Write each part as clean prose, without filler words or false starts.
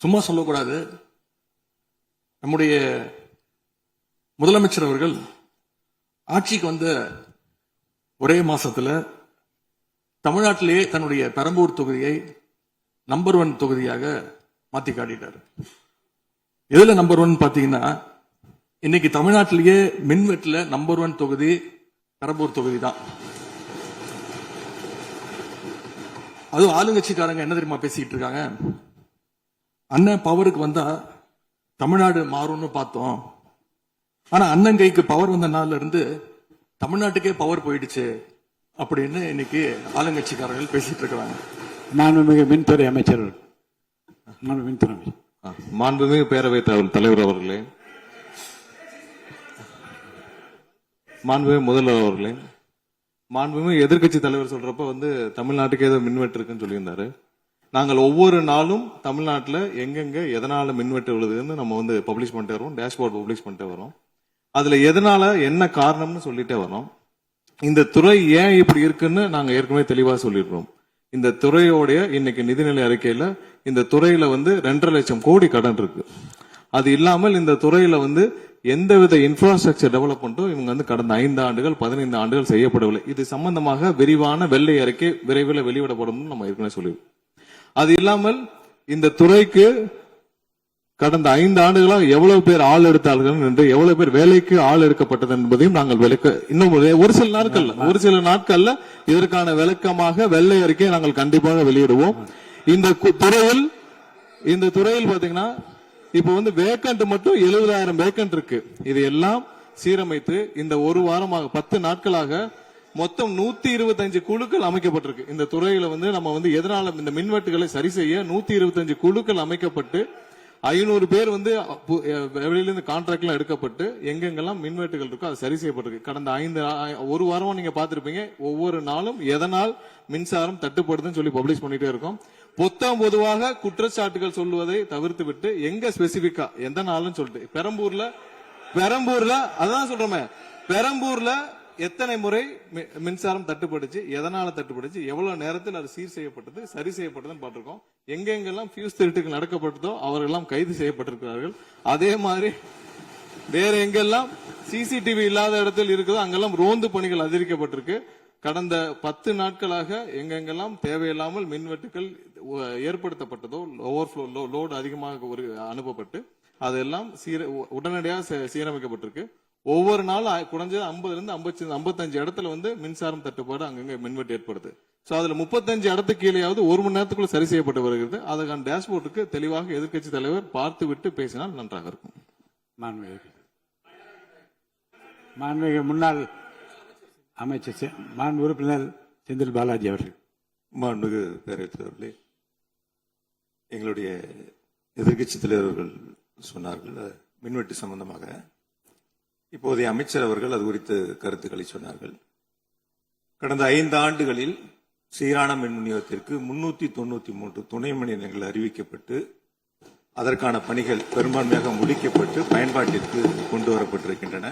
சும்மா சொல்லக்கூடாது. நம்முடைய முதலமைச்சர் அவர்கள் ஆட்சிக்கு வந்த ஒரே மாசத்துல தமிழ்நாட்டிலேயே தன்னுடைய பெரம்பூர் தொகுதியை நம்பர் 1 தொகுதியாக மாத்தி காட்டிட்டார். எதுல நம்பர் 1 பாத்தீங்கன்னா, இன்னைக்கு தமிழ்நாட்டிலேயே மின்வெட்டுல நம்பர் 1 தொகுதி பெரம்பூர் தொகுதி தான். அதுவும் ஆளுங்கட்சிக்காரங்க என்ன தெரியுமா பேசிட்டு இருக்காங்க, அண்ணன் பவருக்கு வந்தா தமிழ்நாடு மாறும்னு பார்த்தோம், ஆனா அண்ணன் கைக்கு பவர் வந்த நாள்ல இருந்து தமிழ்நாட்டுக்கே பவர் போயிடுச்சு அப்படின்னு இன்னைக்கு ஆளுங்கட்சிக்காரர்கள் பேசிட்டு இருக்கிறாங்க. மாண்புமிகு மின்துறை அமைச்சர், மாண்புமிகு பேரவைத் தலைவர் அவர்களே, மாண்புமிகு முதல்வர் அவர்களே, மாண்புமிகு எதிர்கட்சி தலைவர் சொல்றப்ப தமிழ்நாட்டுக்கு ஏதோ மின்வெட்டு இருக்குன்னு சொல்லியிருந்தாரு. நாங்கள் ஒவ்வொரு நாளும் தமிழ்நாட்டில் எங்கெங்க எதனால மின்வெட்டு விழுதுன்னு நம்ம பப்ளிஷ் பண்ணிட்டே வரோம், டேஷ்போர்ட் பப்ளிஷ் பண்ணிட்டே வரோம். அதுல எதனால என்ன காரணம்னு சொல்லிட்டே வரோம். இந்த துறை ஏன் இப்படி இருக்குன்னு நாங்க ஏற்கனவே தெளிவா சொல்லிடுறோம். இந்த துறையோடைய இன்னைக்கு நிதிநிலை அறிக்கையில இந்த துறையில 2.5 லட்சம் கோடி கடன் இருக்கு. அது இல்லாமல் இந்த துறையில எந்தவித இன்ஃப்ராஸ்ட்ரக்சர் டெவலப்மெண்ட்டும் இவங்க கடந்த 5 ஆண்டுகள் 15 ஆண்டுகள் செய்யப்படவில்லை. இது சம்பந்தமாக விரிவான வெள்ளை அறிக்கை விரைவில் வெளியிடப்படும் நம்ம ஏற்கனவே சொல்லிடுவோம். அது இல்லாமல் இந்த துறைக்கு கடந்த 5 ஆண்டுகளாக எவ்வளவு பேர் ஆள் எடுத்தார்கள் என்று, எவ்வளவு பேர் வேலைக்கு ஆள் எடுக்கப்பட்டது என்பதையும் நாங்கள் இன்னும் ஒரு சில நாட்கள்ல இதற்கான விளக்கமாக வெள்ளை அறிக்கையை நாங்கள் கண்டிப்பாக வெளியிடுவோம். இந்த துறையில் பாத்தீங்கன்னா இப்ப வேக்கண்ட் மட்டும் 70,000 வேக்கண்ட் இருக்கு. இது எல்லாம் சீரமைத்து இந்த ஒரு வாரமாக 10 நாட்களாக மொத்தம் 125 குழுக்கள் அமைக்கப்பட்டிருக்கு. இந்த துறையில நம்ம எதனால இந்த மின்வெட்டுகளை சரி செய்ய 125 குழுக்கள் அமைக்கப்பட்டு 500 பேர் வெளியிலிருந்து கான்ட்ராக்ட் எல்லாம் எடுக்கப்பட்டு எங்கெங்கெல்லாம் மின்வெட்டுகள் இருக்கோ அது சரி செய்யப்பட்டிருக்கு. கடந்த ஒரு வாரமா நீங்க பாத்திருப்பீங்க, ஒவ்வொரு நாளும் எதனால் மின்சாரம் தட்டுப்படுதுன்னு சொல்லி பப்ளிஷ் பண்ணிட்டே இருக்கோம். பொதுவாக குற்றச்சாட்டுகள் சொல்லுவதை தவிர்த்து விட்டு எங்க ஸ்பெசிபிக்கா எந்த நாள்னு சொல்லிட்டு பெரம்பூர்ல அதான் சொல்றோமே, பெரம்பூர்ல எத்தனை முறை மின்சாரம் தட்டுப்படுச்சு, எதனால தட்டுப்படுச்சு, எவ்வளவு நேரத்தில் அது சீர் செய்யப்பட்டது, சரி செய்யப்பட்டதுன்னு பார்த்திருக்கோம். எங்கெங்கெல்லாம் பியூஸ் திருட்டுகள் நடக்கப்பட்டதோ அவர்களெல்லாம் கைது செய்யப்பட்டிருக்கிறார்கள். அதே மாதிரி வேற எங்கெல்லாம் சிசிடிவி இல்லாத இடத்தில் இருக்குதோ அங்கெல்லாம் ரோந்து பணிகள் அதிகரிக்கப்பட்டிருக்கு. கடந்த 10 நாட்களாக எங்கெங்கெல்லாம் தேவையில்லாமல் மின்வெட்டுகள் ஏற்படுத்தப்பட்டதோ, ஓவர்ஃப்ளோ லோடு அதிகமாக அனுப்பப்பட்டு அதெல்லாம் உடனடியாக சீரமைக்கப்பட்டிருக்கு. ஒவ்வொரு நாளும் குறைஞ்சது 50 இருந்து 55 இடத்துல மின்சாரம் தட்டுப்பாடு அங்கங்க மின்வெட்டு ஏற்படுது. அதுல 35 இடத்துக்கு கீழேயாவது 1 மணி நேரத்துக்குள்ள சரி செய்யப்பட்டு வருகிறது. அதுக்கான டேஷ்போர்டுக்கு தெளிவாக எதிர்கட்சி தலைவர் பார்த்து விட்டு பேசினால் நன்றாக இருக்கும். மாண்புமிகு முன்னாள் அமைச்சர் மாண்பு உறுப்பினர் செந்தில் பாலாஜி அவர்கள். மாண்புமிகு பேரவைத் தலைவர்களே, எங்களுடைய எதிர்கட்சி தலைவர்கள் சொன்னார்கள் மின்வெட்டு சம்பந்தமாக. இப்போதைய அமைச்சர் அவர்கள் அது குறித்து கருத்துக்களை சொன்னார்கள். கடந்த 5 ஆண்டுகளில் சீரான மின் விநியோகத்திற்கு 393 துணை மின் நிலையங்கள் அறிவிக்கப்பட்டு அதற்கான பணிகள் பெரும்பான்மையாக முடிக்கப்பட்டு பயன்பாட்டிற்கு கொண்டு வரப்பட்டிருக்கின்றன.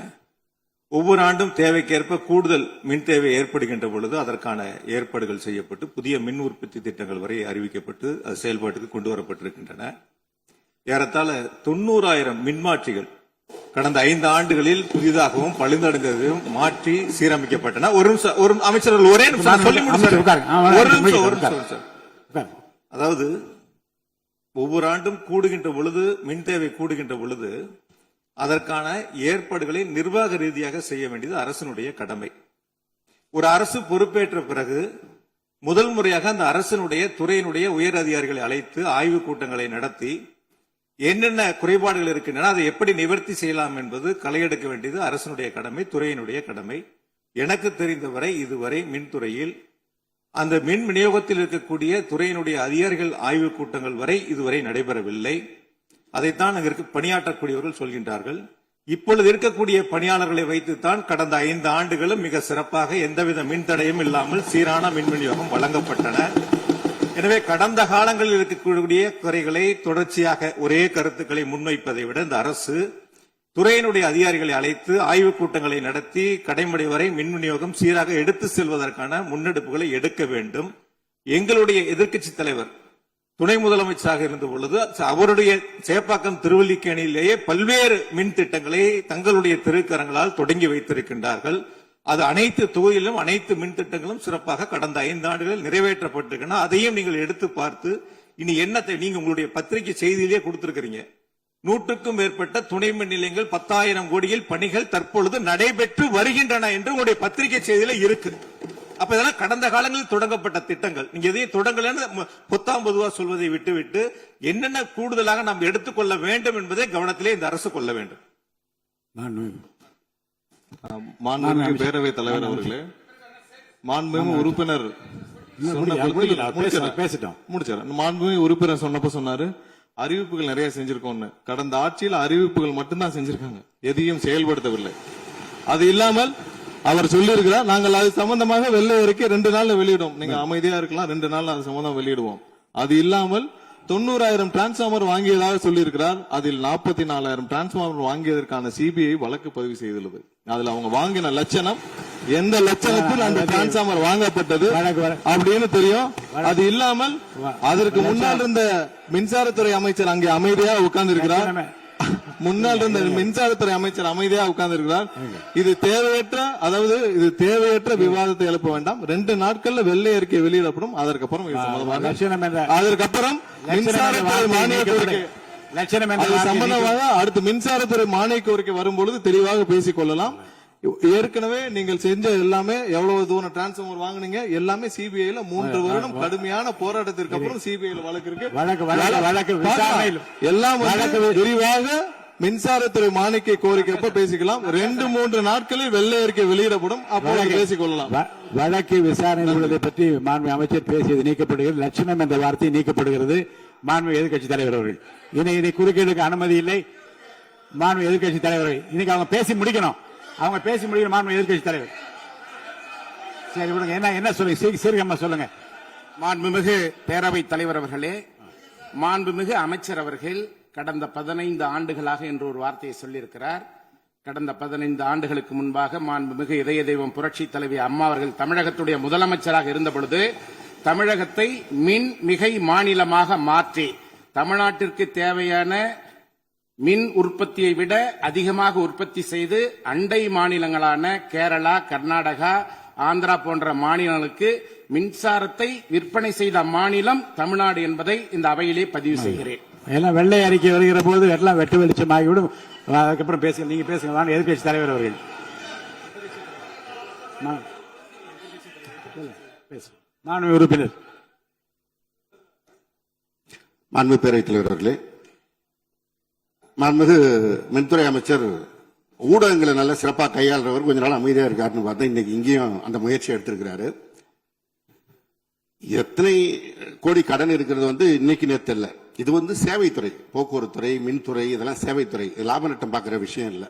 ஒவ்வொரு ஆண்டும் தேவைக்கேற்ப கூடுதல் மின் தேவை ஏற்படுகின்ற பொழுது அதற்கான ஏற்பாடுகள் செய்யப்பட்டு புதிய மின் உற்பத்தி திட்டங்கள் வரை அறிவிக்கப்பட்டு அது செயல்பாட்டுக்கு கொண்டு வரப்பட்டிருக்கின்றன. ஏறத்தாழ 90,000 மின்மாற்றிகள் கடந்த 5 ஆண்டுகளில் புதிதாகவும் பழுந்தடைந்ததையும் மாற்றி சீரமைக்கப்பட்டன. ஒரு அமைச்சர்கள் ஒரே அதாவது ஒவ்வொரு ஆண்டும் கூடுகின்ற பொழுது மின் தேவை கூடுகின்ற பொழுது அதற்கான ஏற்பாடுகளை நிர்வாக ரீதியாக செய்ய வேண்டியது அரசினுடைய கடமை. ஒரு அரசு பொறுப்பேற்ற பிறகு முதல் முறையாக அந்த அரசினுடைய துறையினுடைய உயர் அதிகாரிகளை அழைத்து ஆய்வுக் கூட்டங்களை நடத்தி என்னென்ன குறைபாடுகள் இருக்கின்றன, அதை எப்படி நிவர்த்தி செய்யலாம் என்பது களையெடுக்க வேண்டியது அரசினுடைய கடமை, துறையினுடைய கடமை. எனக்கு தெரிந்தவரை இதுவரை மின்துறையில் அந்த மின் விநியோகத்தில் இருக்கக்கூடிய துறையினுடைய அதிகாரிகள் ஆய்வுக் கூட்டங்கள் வரை இதுவரை நடைபெறவில்லை. அதைத்தான் அங்கு பணியாற்றக்கூடியவர்கள் சொல்கின்றார்கள். இப்பொழுது இருக்கக்கூடிய பணியாளர்களை வைத்துத்தான் கடந்த 5 ஆண்டுகளும் மிக சிறப்பாக எந்தவித மின்தடையும் இல்லாமல் சீரான மின் விநியோகம் வழங்கப்பட்டன. எனவே கடந்த காலங்களில் இருக்கக்கூடிய குறைகளை தொடர்ச்சியாக ஒரே கருத்துக்களை முன்வைப்பதை விட இந்த அரசு துறையினுடைய அதிகாரிகளை அழைத்து ஆய்வுக் கூட்டங்களை நடத்தி கடைமுறை வரை மின் விநியோகம் சீராக எடுத்து செல்வதற்கான முன்னெடுப்புகளை எடுக்க வேண்டும். எங்களுடைய எதிர்க்கட்சி தலைவர் துணை முதலமைச்சராக இருந்த பொழுது அவருடைய சேப்பாக்கம் திருவல்லிக்கேணியிலேயே பல்வேறு மின் திட்டங்களை தங்களுடைய திருக்கரங்களால் தொடங்கி வைத்திருக்கின்றார்கள். அது அனைத்து தொகுதியிலும் அனைத்து மின் திட்டங்களும் சிறப்பாக கடந்த 5 ஆண்டுகளில் நிறைவேற்றப்பட்டிருக்கின்றன. அதையும் நீங்கள் எடுத்து பார்த்து இனி என்னத்தை நீங்க உங்களுடைய பத்திரிகை செய்தியிலேயே கொடுத்திருக்கிறீங்க. 100க்கும் மேற்பட்ட துணை மின் நிலையங்கள் 10,000 கோடியில் பணிகள் தற்பொழுது நடைபெற்று வருகின்றன என்று உங்களுடைய பத்திரிகை செய்தியில இருக்கு. அப்ப இதெல்லாம் கடந்த காலங்களில் தொடங்கப்பட்ட திட்டங்கள். நீங்க எதையும் தொடங்கலன்னு பொத்தாம் பொதுவா சொல்வதை விட்டுவிட்டு என்னென்ன கூடுதலாக நாம் எடுத்துக்கொள்ள வேண்டும் என்பதை கவனத்திலே இந்த அரசு கொள்ள வேண்டும். மாண்புமிகு பேரவைத் தலைவர் அவர்களே, மாண்புமிகு உறுப்பினர் மாண்புமிகு உறுப்பினர் சொன்னப்ப சொன்னாரு அறிவிப்புகள் நிறைய செஞ்சிருக்கோம்னு. கடந்த ஆட்சியில் அறிவிப்புகள் மட்டும்தான் செஞ்சிருக்காங்க, எதையும் செயல்படுத்தவில்லை. அது இல்லாமல் அவர் சொல்லியிருக்கிறார், நாங்கள் அது சம்பந்தமாக வெள்ளை அறிக்கை 2 நாள்ல வெளியிடுவோம். நீங்க அமைதியா இருக்கலாம், 2 நாள் அது சம்பந்தம் வெளியிடுவோம். அது இல்லாமல் 90,000 டிரான்ஸ்பார்மர் வாங்கியதாக சொல்லியிருக்கிறார். அதில் 44,000 டிரான்ஸ்பார்மர் வாங்கியதற்கான சிபிஐ வழக்கு பதிவு செய்துள்ளது. அதுல அவங்க வாங்கின லட்சணம், எந்த லட்சணத்தில் அந்த டிரான்ஸ்பார்மர் வாங்கப்பட்டது அப்படின்னு தெரியும். அது இல்லாமல் அதற்கு முன்னால் இருந்த மின்சாரத்துறை அமைச்சர் அங்கே அமைதியா உட்கார்ந்து இருக்கிறார். முன்னால் இருந்த மின்சாரத்துறை அமைச்சர் அமைதியா உட்கார்ந்து இருக்கிறார். இது தேவையற்ற விவாதத்தை எழுப்ப வேண்டாம். 2 நாட்கள்ல வெள்ளை அறிக்கை வெளியிடப்படும். அதற்கப்புறம் அதற்கப்புறம் மின்சாரத்துறை மானிய கோரிக்கை சம்பந்தமாக அடுத்து மின்சாரத்துறை மானிய கோரிக்கை வரும்பொழுது தெளிவாக பேசிக் கொள்ளலாம். ஏற்கனவே நீங்கள் செஞ்ச எல்லாமே எவ்வளவு தூரம் டிரான்ஸ்பார்மர் வாங்குனீங்க எல்லாமே சிபிஐல 3 வருடம் கடுமையான போராட்டத்திற்கு அப்புறம் சிபிஐல வழக்கு இருக்கு. எல்லாம் விரிவாக மின்சாரத்துறை மானிய கோரிக்கை எப்ப பேசிக்கலாம். 2-3 நாட்களில் வெள்ளை அறிக்கை வெளியிடப்படும், அப்போது பேசிக் கொள்ளலாம். வழக்கு விசாரணை உள்ளதை பற்றி மாண்பு அமைச்சர் பேசியது நீக்கப்படுகிறது. லட்சணம் என்ற வார்த்தை நீக்கப்படுகிறது. மாண்பு எதிர்க்கட்சி தலைவர் அவர்கள் இனி குறுக்கீடுக்கு அனுமதி இல்லை. மாண்பு எதிர்க்கட்சி தலைவர்கள் இன்னைக்கு அவங்க பேசி முடிக்கணும். மாண்பு எதிர்க்கட்சி தலைவர் சரி விடுங்க. என்ன சொல்லுங்க, சீக்கிரமா சொல்லுங்க. மாண்புமிகு பேரவைத் தலைவர் அவர்களே, மாண்புமிகு அமைச்சர் அவர்கள் கடந்த 15 ஆண்டுகளாக என்று ஒரு வார்த்தையை சொல்லியிருக்கிறார். கடந்த 15 ஆண்டுகளுக்கு முன்பாக மாண்புமிகு இதய தெய்வம் புரட்சி தலைவி அம்மா அவர்கள் தமிழகத்துடைய முதலமைச்சராக இருந்த பொழுது தமிழகத்தை மின் மிகை மாநிலமாக மாற்றி தமிழ்நாட்டிற்கு தேவையான மின் உற்பத்தியை விட அதிகமாக உற்பத்தி செய்து அண்டை மாநிலங்களான கேரளா, கர்நாடகா, ஆந்திரா போன்ற மாநிலங்களுக்கு மின்சாரத்தை விற்பனை செய்த மாநிலம் தமிழ்நாடு என்பதை இந்த அவையிலே பதிவு செய்கிறேன். எல்லாம் வெள்ளை அறிக்கை வருகிற போது எல்லாம் வெட்டு வெளிச்சமாகிவிடும். அதுக்கப்புறம் பேசுங்க, நீங்க பேசுங்க. எதிர்க்கட்சி தலைவர் அவர்கள் மாண்பு உறுப்பினர். மாண்பு பேரவைத் தலைவர் அவர்களே, மாண்புமிகு மின்துறை அமைச்சர் ஊடகங்களை நல்ல சிறப்பாக கையாளுறவர். கொஞ்ச நாள் அமைதியா இருக்காருன்னு பார்த்தா இன்னைக்கு இங்கேயும் அந்த முயற்சி எடுத்திருக்கிறாரு. எத்தனை கோடி கடன் இருக்கிறது இன்னைக்கு நேற்று இல்ல. இது சேவைத்துறை, போக்குவரத்து துறை, மின்துறை, இதெல்லாம் சேவைத்துறை. லாப நட்டம் பார்க்கிற விஷயம் இல்ல.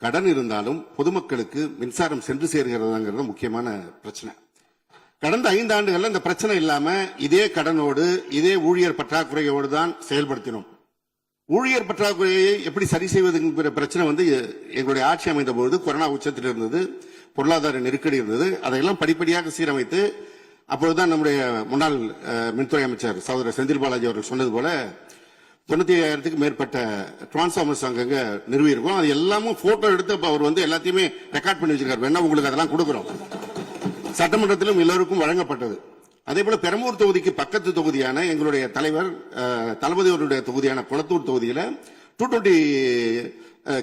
கடன் இருந்தாலும் பொதுமக்களுக்கு மின்சாரம் சென்று சேர்கிறதாங்கிறது முக்கியமான பிரச்சனை. கடந்த 5 ஆண்டுகள்ல இந்த பிரச்சனை இல்லாம இதே கடனோடு இதே ஊழியர் பற்றாக்குறையோடு தான் செயல்படுத்தினோம். ஊழியர் பற்றாக்குறையை எப்படி சரி செய்வதுங்கிற பிரச்சனை எங்களுடைய ஆட்சி அமைந்த போது கொரோனா உச்சத்தில் இருந்தது, பொருளாதார நெருக்கடி இருந்தது. அதையெல்லாம் படிப்படியாக சீரமைத்து அப்பொழுதுதான் நம்முடைய முன்னாள் மின்துறை அமைச்சர் சகோதரர் செந்தில் பாலாஜி அவர்கள் சொன்னது போல 95,000க்கு மேற்பட்ட டிரான்ஸ்பார்மர்ஸ் அங்கங்க நிறுவி இருக்கும். அது எல்லாமும் போட்டோ எடுத்து அவர் எல்லாத்தையுமே ரெக்கார்ட் பண்ணி வச்சிருக்காரு. வேணா உங்களுக்கு அதெல்லாம் கொடுக்கிறோம். சட்டமன்றத்திலும் எல்லோருக்கும் வழங்கப்பட்டது. அதே போல பெரம்பூர் தொகுதிக்கு பக்கத்து தொகுதியான எங்களுடைய தலைவர் தளபதி அவருடைய தொகுதியான குளத்தூர் தொகுதியில 220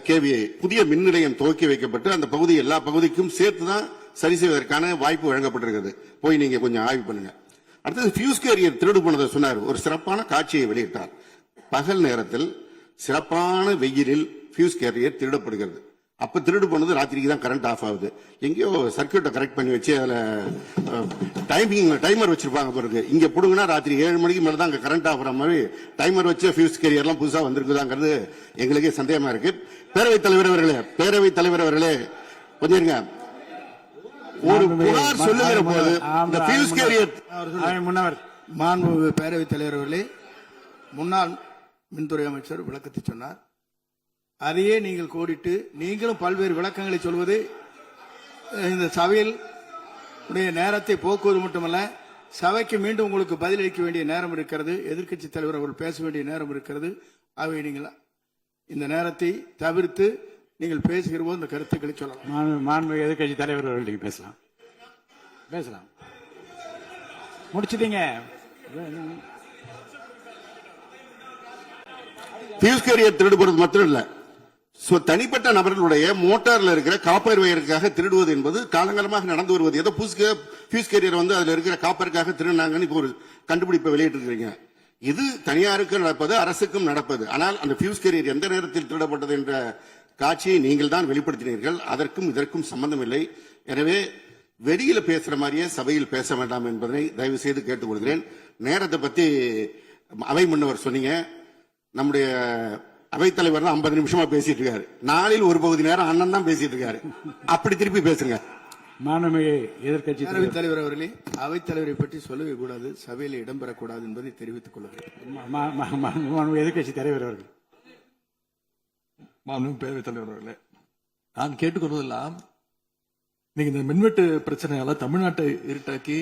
kVA புதிய மின் நிலையம் துவக்கி வைக்கப்பட்டு அந்த பகுதி எல்லா பகுதிக்கும் சேர்த்துதான் சரி செய்வதற்கான வாய்ப்பு வழங்கப்பட்டிருக்கிறது. போய் நீங்க கொஞ்சம் ஆய்வு பண்ணுங்க. அடுத்தது ஃபியூஸ் கேரியர் திருடு போனதை சொன்னார். ஒரு சிறப்பான காட்சியை வெளியிட்டார். பகல் நேரத்தில் சிறப்பான வெயிலில் ஃபியூஸ் கேரியர் திருடப்படுகிறது. அப்ப திருடு போனது ராத்திரிக்கு தான் கரண்ட் ஆஃப் ஆகுது. எங்கேயோ சர்க்கியூட்டை கரெக்ட் பண்ணி வச்சு அதுல டைமர் வச்சிருப்பாங்க பிறகு. இங்க புடுங்கன்னா ராத்திரி 7 மணிக்கு மேல தான் அங்க கரண்ட் ஆகிற மாதிரி டைமர் வச்சு ஃபியூஸ் கேரியர்லாம் புதுசா வந்திருக்குதாங்கிறது எங்களுக்கே சந்தேகமா இருக்கு. பேரவைத் தலைவர் அவர்களே கொஞ்சம் இருங்க. ஒரு புகார் சொல்லுகிற போது இந்த ஃபியூஸ் கேரியர் முன்னவர் மாண்பு பேரவைத் தலைவர் அவர்களே, முன்னாள் மின்துறை அமைச்சர் விளக்கத்தை சொன்னார். அதையே நீங்கள் கோடிட்டு நீங்களும் பல்வேறு விளக்கங்களை சொல்வது இந்த சபையில் நேரத்தை போக்குவது மட்டுமல்ல, சபைக்கு மீண்டும் உங்களுக்கு பதிலளிக்க வேண்டிய நேரம் இருக்கிறது. எதிர்க்கட்சி தலைவர் அவர்கள் பேச வேண்டிய நேரம் இருக்கிறது. ஆகவே நீங்கள் இந்த நேரத்தை தவிர்த்து நீங்கள் பேசுகிற போது இந்த கருத்துக்களை சொல்லலாம். மாண்புமிகு எதிர்க்கட்சி தலைவர் அவர்கள் நீங்க பேசலாம். முடிச்சிட்டீங்க. பியூஸ் கேரியர் திருடுபடுறது மட்டும் இல்ல, தனிப்பட்ட நபர்களுடைய மோட்டார்ல இருக்கிற காப்பர் வயருக்காக திருடுவது என்பது காலங்காலமாக நடந்து வருவது. ஏதோ பியூஸ் கேரியர் வந்து அதுல இருக்கிற காப்பருக்காக திருடினாங்கன்னு இப்போ ஒரு கண்டுபிடிப்பை வெளியிட்டு இருக்கீங்க. இது தனியாருக்கு நடப்பது, அரசுக்கும் நடப்பது. ஆனால் அந்த பியூஸ் கேரியர் எந்த நேரத்தில் திருடப்பட்டது என்ற காட்சியை நீங்கள் தான் வெளிப்படுத்தினீர்கள். அதற்கும் இதற்கும் சம்பந்தம் இல்லை. எனவே வெளியில பேசுற மாதிரியே சபையில் பேச வேண்டாம் என்பதை தயவு செய்து கேட்டுக்கொள்கிறேன். நேரத்தை பத்தி அவை முன்னவர் சொன்னீங்க. நம்முடைய அவைத்தலைவர் தான் 50 நிமிஷமா பேசிட்டு இருக்காரு. நாளில் ஒரு பகுதி நேரம் அண்ணன் தான் பேசிட்டு இருக்காரு. அப்படி திருப்பி பேசுங்க. மாண்புமிகு எதிர்க்கட்சி தலைவர் அவர்களே, அவைத்தலைவரை பற்றி சொல்லவே கூடாது, சபையில் இடம்பெறக்கூடாது என்பதை தெரிவித்துக் கொள்கிறேன். எதிர்க்கட்சி தலைவர் அவர்கள். மாண்புமிகு பேரவைத் தலைவர் அவர்களே, நான் கேட்டுக்கொள்வதெல்லாம் நீங்க இந்த மின்வெட்டு பிரச்சனையால தமிழ்நாட்டை இருட்டாக்கி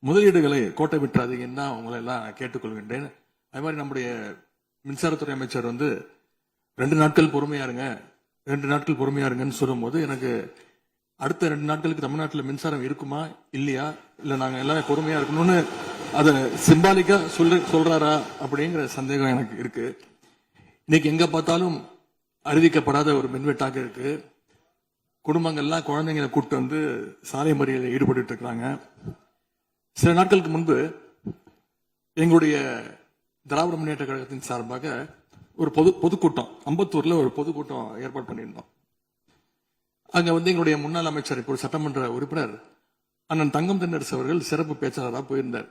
முதலீடுகளை கோட்டை விட்டுறாதீங்கன்னு தான் உங்களை எல்லாம் கேட்டுக்கொள்கின்றேன். அது மாதிரி நம்முடைய மின்சாரத்துறை அமைச்சர் வந்து 2 நாட்கள் பொறுமையா இருங்கன்னு சொல்லும்போது எனக்கு அடுத்த 2 நாட்களுக்கு தமிழ்நாட்டில் மின்சாரம் இருக்குமா இல்லையா, இல்ல நாங்க எல்லாரும் பொறுமையா இருக்கணும்னு அதை சிம்பாலிக்கா சொல்றாரா அப்படிங்கிற சந்தேகம் எனக்கு இருக்கு. இன்னைக்கு எங்க பார்த்தாலும் அறிவிக்கப்படாத ஒரு மின்வெட்டாக இருக்கு. குடும்பங்கள்லாம் குழந்தைங்களை கூப்பிட்டு வந்து சாலை மறியலில் ஈடுபட்டு இருக்கிறாங்க. சில நாட்களுக்கு முன்பு எங்களுடைய திராவிட முன்னேற்ற கழகத்தின் சார்பாக ஒரு பொதுக்கூட்டம் அம்பத்தூர்ல ஒரு பொதுக்கூட்டம் ஏற்பாடு பண்ணியிருந்தோம். அங்க வந்து எங்களுடைய முன்னாள் அமைச்சர், இப்போ சட்டமன்ற உறுப்பினர் அண்ணன் தங்கம் தென்னரசு அவர்கள் சிறப்பு பேச்சாளராக போயிருந்தார்.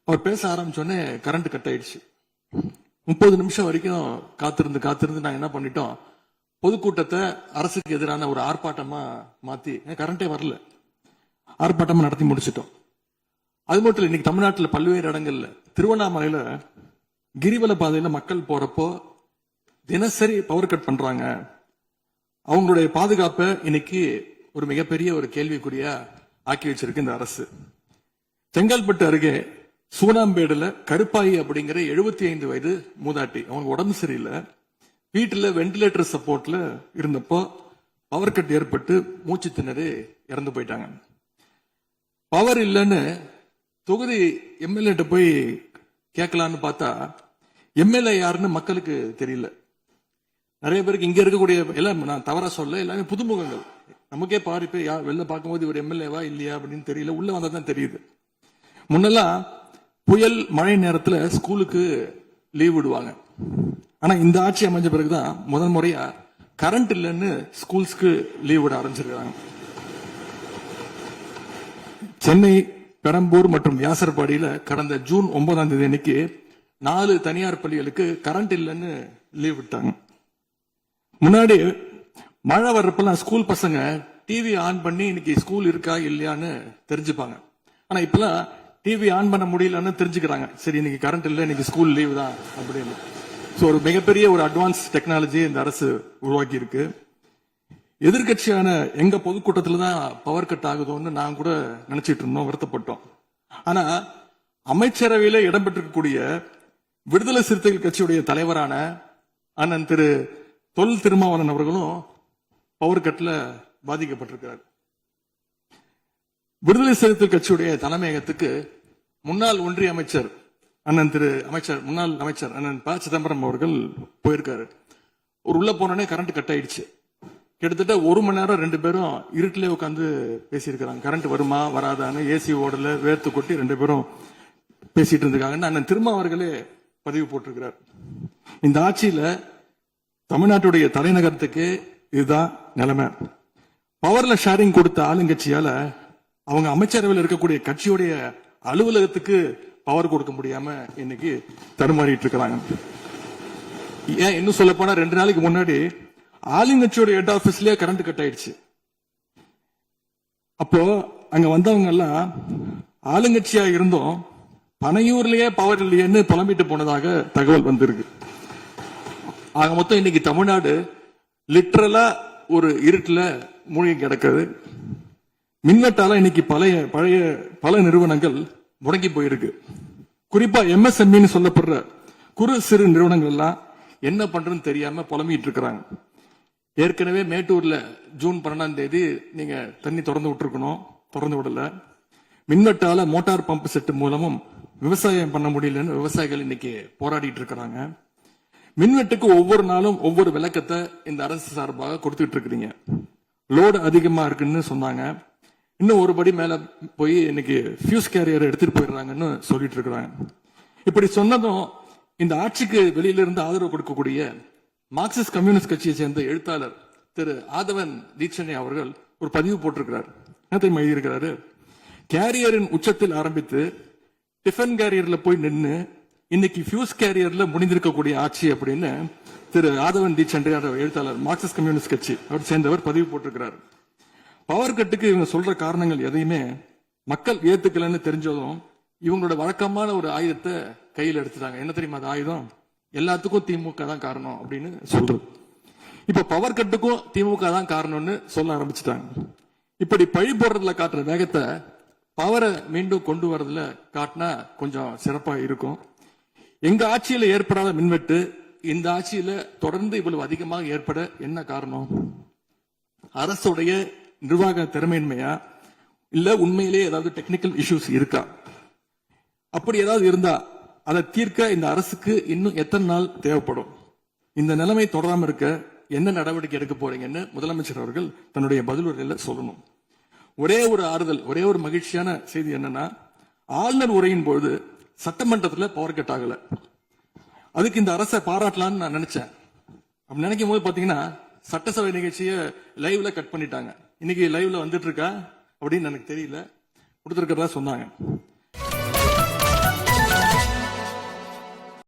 அவர் பேச ஆரம்பிச்சோடனே கரண்ட் கட் ஆயிடுச்சு. 30 நிமிஷம் வரைக்கும் காத்திருந்து நாங்க என்ன பண்ணிட்டோம், பொதுக்கூட்டத்தை அரசுக்கு எதிரான ஒரு ஆர்ப்பாட்டமா மாத்தி, கரண்டே வரல, ஆர்ப்பாட்டமா நடத்தி முடிச்சிட்டோம். அது மட்டும் இல்ல, இன்னைக்கு தமிழ்நாட்டில் பல்வேறு இடங்கள்ல, திருவண்ணாமலையில கிரிவல பாதையில மக்கள் போறப்போ தினசரி பவர் கட் பண்றாங்க. அவங்களுடைய பாதுகாப்பை இன்னைக்கு ஒரு மிகப்பெரிய ஒரு கேள்விக்குறியா ஆக்கி வச்சிருக்கு இந்த அரசு. செங்கல்பட்டு அருகே சூனாம்பேடுல கருப்பாயி அப்படிங்கிற 75 வயது மூதாட்டி, அவங்க உடம்பு சரியில்லை, வீட்டுல வெண்டிலேட்டர் சப்போர்ட்ல இருந்தப்போ பவர் கட் ஏற்பட்டு மூச்சு திணறி இறந்து போயிட்டாங்க. பவர் இல்லைன்னு தொகுதி எம்எல்ஏ போய் கேட்கலான்னு பார்த்தா எம்எல்ஏ யாருன்னு மக்களுக்கு தெரியல. நிறைய பேருக்கு இங்க இருக்கக்கூடிய எல்லாம், நான் தவறா சொல்ல, எல்லாமே புதுமுகங்கள். நமக்கே பாரு வெளில பார்க்கும்போது ஒரு எம்எல்ஏவா இல்லையா அப்படின்னு தெரியல, உள்ள வந்தாதான் தெரியுது. முன்னெல்லாம் புயல் மழை நேரத்துல ஸ்கூலுக்கு லீவ் விடுவாங்க. ஆனா இந்த ஆட்சி அமைஞ்ச பிறகுதான் முதல் முறையா கரண்ட் இல்லைன்னு ஸ்கூல்ஸ்க்கு லீவ் விட ஆரம்பிச்சிருக்காங்க. சென்னை, பெரம்பூர் மற்றும் வியாசர்பாடியில கடந்த ஜூன் 9ஆம் தேதி அன்னைக்கு 4 தனியார் பள்ளிகளுக்கு கரண்ட் இல்லைன்னு லீவ் விட்டாங்க. முன்னாடி மழை வர்றப்பெல்லாம் ஸ்கூல் பசங்க டிவி ஆன் பண்ணி இன்னைக்கு ஸ்கூல் இருக்கா இல்லையான்னு தெரிஞ்சுப்பாங்க. ஆனா இப்பெல்லாம் டிவி ஆன் பண்ண முடியலன்னு தெரிஞ்சுக்கிறாங்க, சரி இன்னைக்கு கரண்ட் இல்லை, இன்னைக்கு ஸ்கூல் லீவ் தான் அப்படின்னு. ஒரு மிகப்பெரிய ஒரு அட்வான்ஸ் டெக்னாலஜி இந்த அரசு உருவாக்கி இருக்கு. எதிர்கட்சியான எங்க பொதுக்கூட்டத்துல தான் பவர் கட் ஆகுதோன்னு நான் கூட நினைச்சிட்டு இருந்தோம், வருத்தப்பட்டோம். ஆனா அமைச்சரவையில இடம்பெற்றிருக்கக்கூடிய விடுதலை சிறுத்தைகள் கட்சியுடைய தலைவரான அண்ணன் திரு தொல் திருமாவளவன் அவர்களும் பவர் கட்ல பாதிக்கப்பட்டிருக்கிறார். விடுதலை சிறுத்தைகள் கட்சியுடைய தலைமையகத்துக்கு முன்னாள் ஒன்றிய அமைச்சர் முன்னாள் அமைச்சர் அண்ணன் ப சிதம்பரம் அவர்கள் போயிருக்காரு. ஒரு உள்ள போனோடனே கரண்ட் கட் ஆயிடுச்சு. கிட்டத்தட்ட 1 மணி நேரம் 2 பேரும் இருட்டிலே உட்காந்து பேசியிருக்கிறாங்க. கரண்ட் வருமா வராதான்னு, ஏசி ஓடல, வேர்த்து கொட்டி 2 பேரும் பேசிட்டு இருந்திருக்காங்கன்னு அண்ணன் திருமா அவர்களே பதிவு போட்டிருக்கிறார். இந்த ஆட்சியில தமிழ்நாட்டுடைய தலைநகரத்துக்கு இதுதான் நிலைமை. பவர்ல ஷேரிங் கொடுத்த ஆளுங்கட்சியால அவங்க அமைச்சரவையில் இருக்கக்கூடிய கட்சியுடைய அலுவலகத்துக்கு பவர் கொடுக்க முடியாம இன்னைக்கு தடுமாறிட்டு இருக்கிறாங்க. ஏன் இன்னும் சொல்ல போனா 2 நாளைக்கு முன்னாடி ஆளுங்கட்சியோட ஹெட் ஆபீஸ்லயே கரண்ட் கட் ஆயிடுச்சு. அப்போ அங்க வந்தவங்க எல்லாம் ஆளுங்கட்சியா இருந்தோம், பனையூர்லயே பவர் இல்லையேன்னு புலம்பிட்டு போனதாக தகவல் வந்திருக்கு. ஆக மொத்தம் இன்னைக்கு தமிழ்நாடு லிட்டரலா ஒரு இருட்டுல மூழ்கி கிடக்குது. மின்வெட்டால இன்னைக்கு பல நிறுவனங்கள் முடங்கி போயிருக்கு. குறிப்பா MSME சொல்லப்படுற குறு சிறு நிறுவனங்கள் எல்லாம் என்ன பண்றதுன்னு தெரியாம புலம்பிட்டு இருக்கிறாங்க. ஏற்கனவே மேட்டூர்ல ஜூன் 12ஆம் தேதி நீங்க தண்ணி திறந்து விட்டுருக்கணும், திறந்து விடல. மின்வெட்டால மோட்டார் பம்ப் செட் மூலமும் விவசாயம் பண்ண முடியலன்னு விவசாயிகள் இன்னைக்கு போராடிட்டு இருக்கிறாங்க. மின்வெட்டுக்கு ஒவ்வொரு நாளும் ஒவ்வொரு விளக்கத்தை இந்த அரசு சார்பாக கொடுத்துட்டு இருக்கிறீங்க. லோடு அதிகமா இருக்குன்னு சொன்னாங்க. இன்னும் ஒரு படி மேல போய் இன்னைக்கு ஃபியூஸ் கேரியர் எடுத்துட்டு போயிடுறாங்கன்னு சொல்லிட்டு இருக்கிறாங்க. இப்படி சொன்னதும் இந்த ஆட்சிக்கு வெளியில இருந்து ஆதரவு கொடுக்கக்கூடிய மார்க்சிஸ்ட் கம்யூனிஸ்ட் கட்சியை சேர்ந்த எழுத்தாளர் திரு ஆதவன் தீட்சணை அவர்கள் ஒரு பதிவு போட்டிருக்கிறார். என்ன தெரியுமா எழுதியிருக்கிறாரு? கேரியரின் உச்சத்தில் ஆரம்பித்து டிஃபன் கேரியர்ல போய் நின்று இன்னைக்கு ஃபியூஸ் கேரியர்ல முடிந்திருக்கக்கூடிய ஆட்சி அப்படின்னு திரு ஆதவன் தீட்சண்டே எழுத்தாளர் மார்க்சிஸ்ட் கம்யூனிஸ்ட் கட்சி அவர் சேர்ந்தவர் பதிவு போட்டிருக்கிறார். பவர் கட்டுக்கு இவங்க சொல்ற காரணங்கள் எதையுமே மக்கள் ஏத்துக்கலன்னு தெரிஞ்சதும் இவங்களோட வழக்கமான ஒரு ஆயுதத்தை கையில் எடுத்துட்டாங்க. என்ன தெரியுமா அது ஆயுதம்? எல்லாத்துக்கும் திமுக தான் காரணம் அப்படின்னு சொல்றது. இப்ப பவர் கட்டுக்கும் திமுக தான் காரணம்னு சொல்ல ஆரம்பிச்சுட்டாங்க. இப்படி பழி போடுறதுல காட்டுற வேகத்தை பவரை மீண்டும் கொண்டு வரதுல காட்டினா கொஞ்சம் சிறப்பா இருக்கும். எங்க ஆட்சியில ஏற்படாத மின்வெட்டு இந்த ஆட்சியில தொடர்ந்து இவ்வளவு அதிகமாக ஏற்பட என்ன காரணம்? அரசுடைய நிர்வாக திறமையின்மையா, இல்ல உண்மையிலேயே ஏதாவது டெக்னிக்கல் இஷ்யூஸ் இருக்கா? அப்படி ஏதாவது இருந்தா அதை தீர்க்க இந்த அரசுக்கு இன்னும் எத்தனை நாள் தேவைப்படும்? இந்த நிலைமை தொடராம இருக்க என்ன நடவடிக்கை எடுக்க போறீங்கன்னு முதலமைச்சர் அவர்கள் தன்னுடைய பதிலுரையில சொல்லணும். ஒரே ஒரு ஆறுதல், ஒரே ஒரு மகிழ்ச்சியான செய்தி என்னன்னா, ஆளுநர் உரையின் பொழுது சட்டமன்றத்தில் பவர் கட் ஆகல. அதுக்கு இந்த அரசை பாராட்டலாம்னு நான் நினைச்சேன். அப்படி நினைக்கும் போது பாத்தீங்கன்னா சட்டசபை நிகழ்ச்சியை லைவ்ல கட் பண்ணிட்டாங்க. இன்னைக்கு லைவ்ல வந்துட்டு இருக்கா அப்படின்னு எனக்கு தெரியல, கொடுத்திருக்கிறதா சொன்னாங்க.